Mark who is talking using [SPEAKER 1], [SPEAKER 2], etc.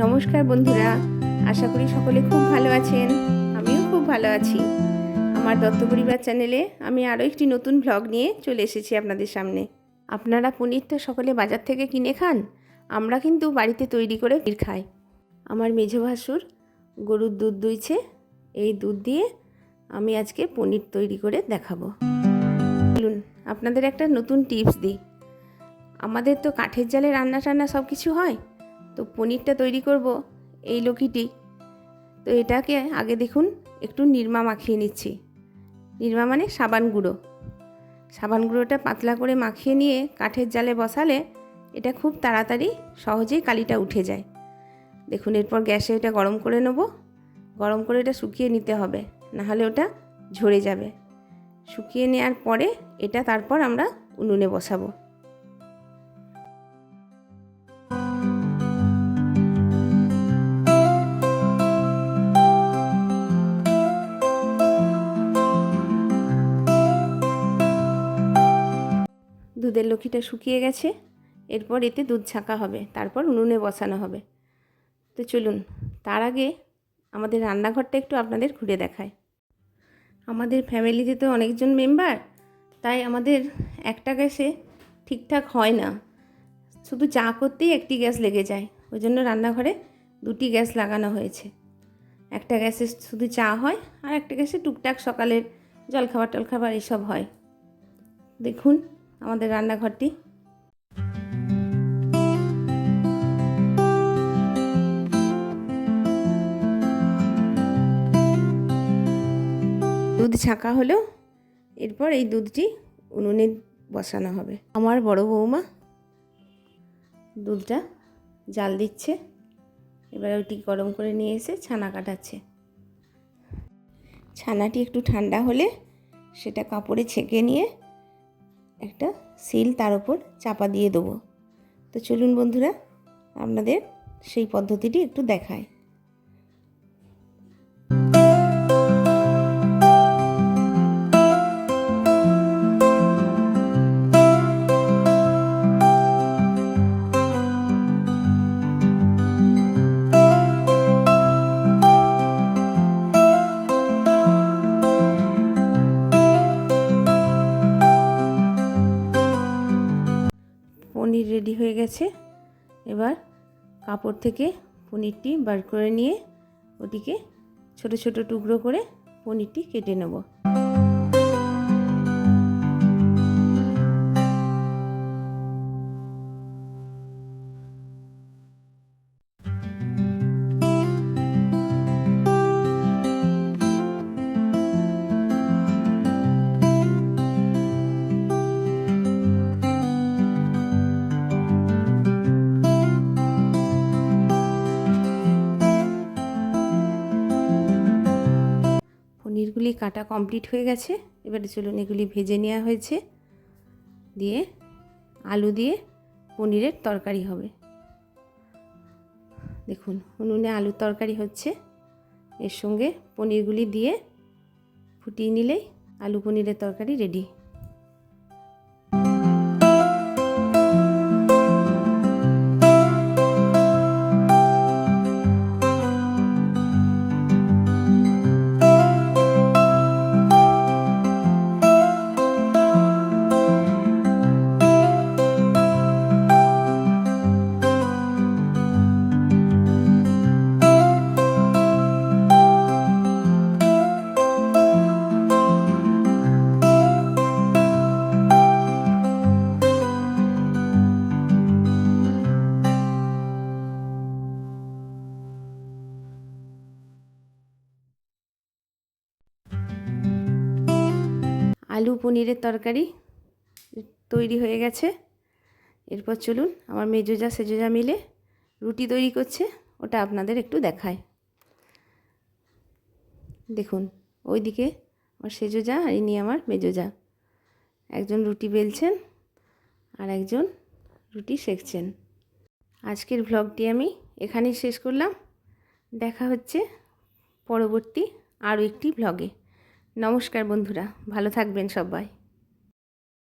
[SPEAKER 1] নমস্কার বন্ধুরা, আশা করি সকলে খুব ভালো আছেন। আমিও খুব ভালো আছি। আমার দত্ত পরিবার চ্যানেলে আমি আরও একটি নতুন ভ্লগ নিয়ে চলে এসেছি আপনাদের সামনে। আপনারা পনির তো সকলে বাজার থেকে কিনে খান, আমরা কিন্তু বাড়িতে তৈরি করে পনির খাই। আমার মেঝো ভাসুর গরুর দুধ দুইছে, এই দুধ দিয়ে আমি আজকে পনির তৈরি করে দেখাবো। বলুন, আপনাদের একটা নতুন টিপস দিই। আমাদের তো কাঠের জালে রান্না টান্না সব কিছু হয়, তো পনিরটা তৈরি করব এই লক্ষ্মীটি। তো এটাকে আগে দেখুন একটু নিরমা মাখিয়ে নিচ্ছি। নিরমা মানে সাবান গুঁড়ো। সাবান গুঁড়োটা পাতলা করে মাখিয়ে নিয়ে কাঠের জালে বসালে এটা খুব তাড়াতাড়ি সহজেই কালিটা উঠে যায়। দেখুন, এরপর গ্যাসে এটা গরম করে নেব। গরম করে এটা শুকিয়ে নিতে হবে, নাহলে ওটা ঝরে যাবে। শুকিয়ে নেওয়ার পরে এটা তারপর আমরা উনুনে বসাবো। দুধের লক্ষ্মীটা শুকিয়ে গেছে, এরপর এতে দুধ ছাঁকা হবে, তারপর উনুনে বসানো হবে। তো চলুন, তার আগে আমাদের রান্নাঘরটা একটু আপনাদের ঘুরে দেখায়। আমাদের ফ্যামিলিতে তো অনেকজন মেম্বার, তাই আমাদের একটা গ্যাসে ঠিকঠাক হয় না। শুধু চা করতেই একটি গ্যাস লেগে যায়, ওই জন্য রান্নাঘরে দুটি গ্যাস লাগানো হয়েছে। একটা গ্যাসে শুধু চা হয়, আর একটা গ্যাসে টুকটাক সকালের জলখাবার টলখাবার এসব হয়। দেখুন আমাদের রান্নাঘরটি। দুধ ছাঁকা হলো, এরপর এই দুধটি উনুনে বসানো হবে। আমার বড় বৌমা দুধটা জাল দিচ্ছে, এবার ওইটি গরম করে নিয়ে এসে ছানা কাটাচ্ছে। ছানাটি একটু ঠান্ডা হলে সেটা কাপড়ে ছেঁকে নিয়ে একটা সিল তার উপর চাপা দিয়ে দেবো। তো চলুন বন্ধুরা, আপনাদের সেই পদ্ধতিটি একটু দেখায়। পনির রেডি হয়ে গেছে। এবার কাপড় থেকে পনিরটি বার করে নিয়ে ওটিকে ছোট ছোট টুকরো করে পনিরটি কেটে নেব। পনিরগুলি কাটা কমপ্লিট হয়ে গেছে। এবারে চলুন, এগুলি ভেজে নেওয়া হয়েছে, দিয়ে আলু দিয়ে পনিরের তরকারি হবে। দেখুন উনুনে আলুর তরকারি হচ্ছে, এর সঙ্গে পনিরগুলি দিয়ে ফুটিয়ে নিলেই আলু পনিরের তরকারি রেডি। আলু পনিরের তরকারি তৈরি হয়ে গেছে। এরপর চলুন, আমার মেজোজা সেজোজা মিলে রুটি তৈরি করছে, ওটা আপনাদের একটু দেখায়। দেখুন ওইদিকে আমার সেজোজা আর ইনি আমার মেজোজা, একজন রুটি বেলছেন আর একজন রুটি সেঁকছেন। আজকের ভ্লগটি আমি এখানেই শেষ করলাম। দেখা হচ্ছে পরবর্তী আরও একটি ভ্লগে। নমস্কার বন্ধুরা, ভালো থাকবেন সবাই।